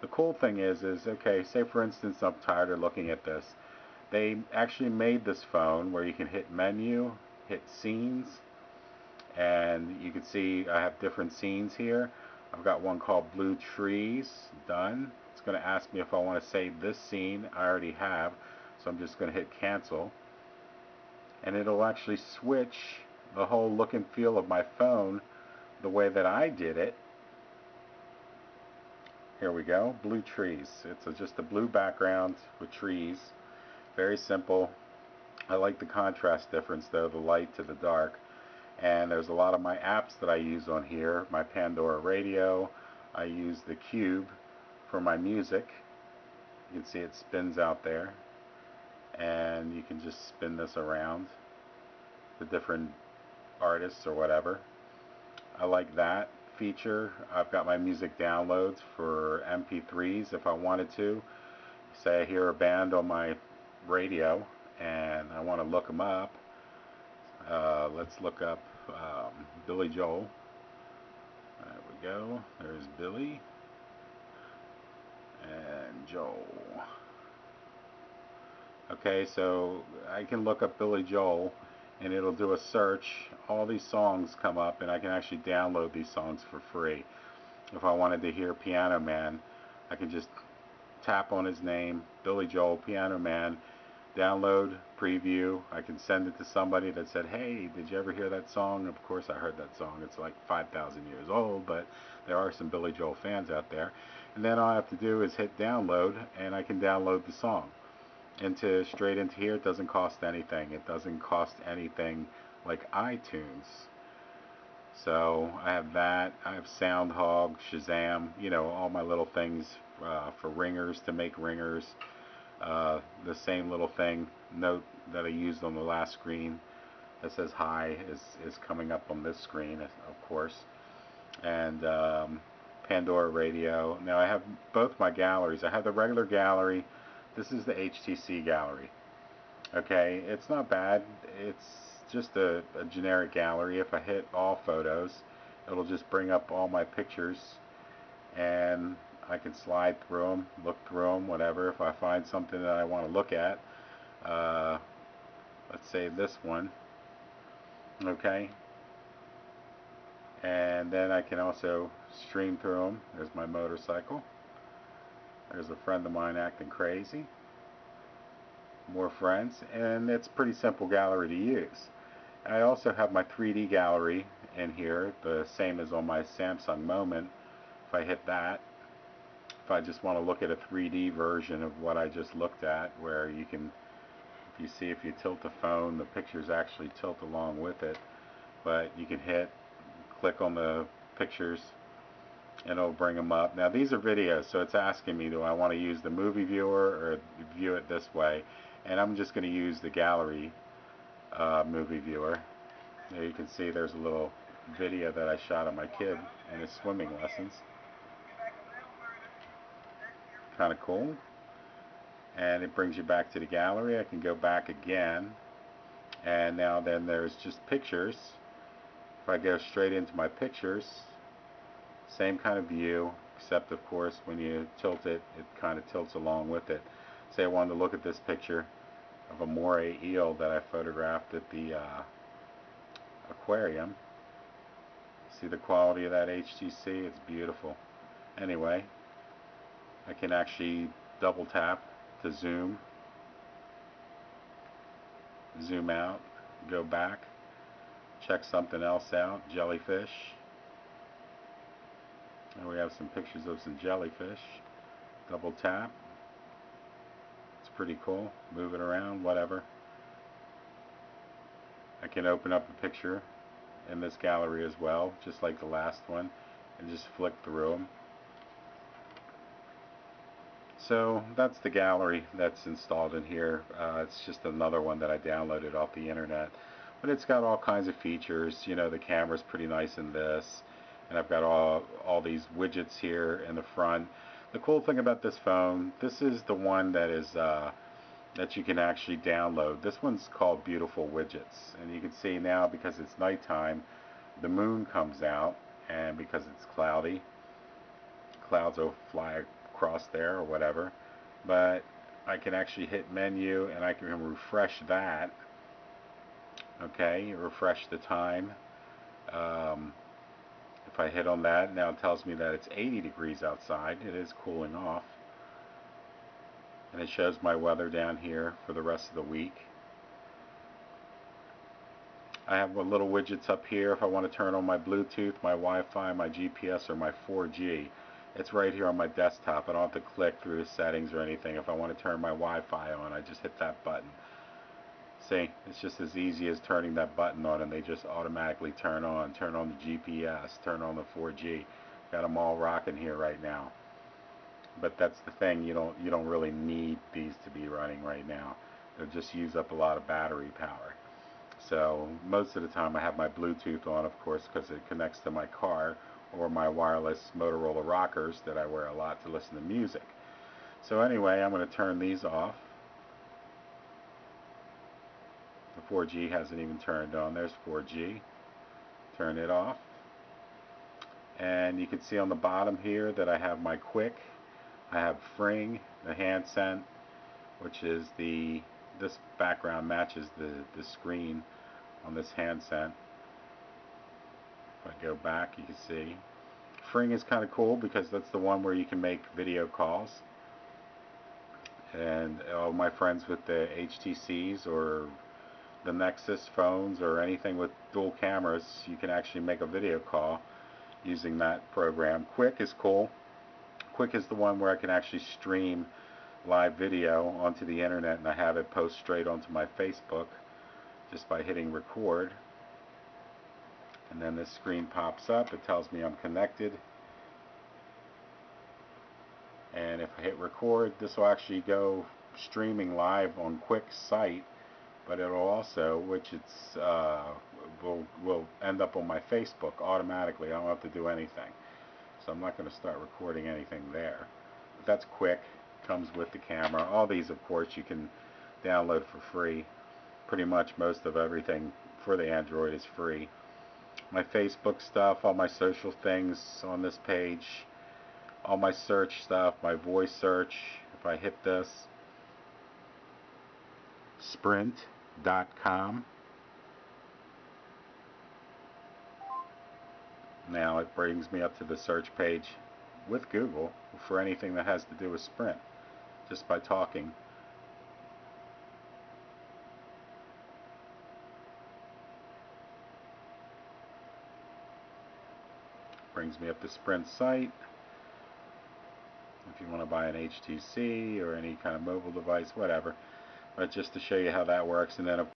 The cool thing is okay, say for instance I'm tired of looking at this. They actually made this phone where you can hit menu, hit scenes, and you can see I have different scenes here. I've got one called Blue Trees, done. It's going to ask me if I want to save this scene. I already have, so I'm just going to hit cancel. And it'll actually switch the whole look and feel of my phone the way that I did it. Here we go, Blue Trees. It's just a blue background with trees. Very simple. I like the contrast difference though, the light to the dark. And there's a lot of my apps that I use on here. My Pandora radio. I use the Cube for my music. You can see it spins out there. And you can just spin this around the different artists or whatever. I like that feature. I've got my music downloads for MP3s if I wanted to. Say I hear a band on my radio and I want to look them up. Let's look up Billy Joel. There we go. There's Billy and Joel. Okay, so I can look up Billy Joel and it'll do a search. All these songs come up and I can actually download these songs for free. If I wanted to hear Piano Man, I can just tap on his name, Billy Joel, Piano Man, download, preview. I can send it to somebody that said, hey, did you ever hear that song? Of course I heard that song. It's like 5,000 years old, but there are some Billy Joel fans out there. And then all I have to do is hit download and I can download the song straight into here. It doesn't cost anything. It doesn't cost anything like iTunes. So I have that. I have SoundHog, Shazam, all my little things for ringers, to make ringers. The same little thing, note that I used on the last screen that says hi is coming up on this screen, of course. And Pandora radio. Now I have both my galleries. I have the regular gallery. This is the HTC gallery. Okay, it's not bad. It's just a generic gallery. If I hit all photos, it'll just bring up all my pictures and I can slide through them, look through them, whatever. If I find something that I want to look at, let's say this one, okay, and then I can also stream through them. There's my motorcycle. There's a friend of mine acting crazy. More friends, and it's a pretty simple gallery to use. I also have my 3D gallery in here, the same as on my Samsung Moment. If I hit that, if I just want to look at a 3D version of what I just looked at, where you can, if you see, if you tilt the phone, the pictures actually tilt along with it. But you can click on the pictures and it'll bring them up. Now these are videos, so it's asking me, do I want to use the movie viewer or view it this way? And I'm just going to use the gallery movie viewer. There you can see there's a little video that I shot of my kid in his swimming lessons. Kind of cool. And it brings you back to the gallery. I can go back again, and now then there's just pictures. If I go straight into my pictures, same kind of view, except of course when you tilt it, it kind of tilts along with it. Say I wanted to look at this picture of a moray eel that I photographed at the aquarium. See the quality of that HTC? It's beautiful. Anyway, I can actually double tap to zoom out, go back, check something else out, jellyfish. And we have some pictures of some jellyfish. Double tap. It's pretty cool. Move it around, whatever. I can open up a picture in this gallery as well, just like the last one, and just flick through them. So that's the gallery that's installed in here. It's just another one that I downloaded off the internet. But it's got all kinds of features. The camera's pretty nice in this. And I've got all these widgets here in the front. The cool thing about this phone, this is the one that is that you can actually download. This one's called Beautiful Widgets. And you can see now, because it's nighttime, the moon comes out, and because it's cloudy, clouds will fly across there or whatever, but I can actually hit menu and I can refresh that. Okay, refresh the time. Um, if I hit on that, now it tells me that it's 80 degrees outside. It is cooling off. And it shows my weather down here for the rest of the week. I have little widgets up here if I want to turn on my Bluetooth, my Wi-Fi, my GPS, or my 4G. It's right here on my desktop. I don't have to click through the settings or anything. If I want to turn my Wi-Fi on, I just hit that button. See, it's just as easy as turning that button on, and they just automatically turn on. Turn on the GPS, turn on the 4G. Got them all rocking here right now. But that's the thing, you don't really need these to be running right now. They'll just use up a lot of battery power. So most of the time I have my Bluetooth on, of course, because it connects to my car, or my wireless Motorola rockers that I wear a lot to listen to music. So anyway, I'm going to turn these off. The 4G hasn't even turned on. There's 4G. Turn it off. And you can see on the bottom here that I have my Quick. I have Fring, the handset, which is this background matches the screen on this handset. If I go back, you can see Fring is kind of cool because that's the one where you can make video calls. And all my friends with the HTCs or the Nexus phones or anything with dual cameras, you can actually make a video call using that program. Quick is cool. Quick is the one where I can actually stream live video onto the internet, and I have it post straight onto my Facebook just by hitting record. And then this screen pops up. It tells me I'm connected. And if I hit record, this will actually go streaming live on Quick's site, but it'll also, which it's will end up on my Facebook automatically. I don't have to do anything. So I'm not going to start recording anything there. But that's Quick. Comes with the camera. All these, of course, you can download for free. Pretty much most of everything for the Android is free. My Facebook stuff, all my social things on this page, all my search stuff, my voice search. If I hit this, sprint.com. Now it brings me up to the search page with Google for anything that has to do with Sprint, just by talking. Brings me up to Sprint site. If you want to buy an HTC or any kind of mobile device, whatever. But just to show you how that works. And then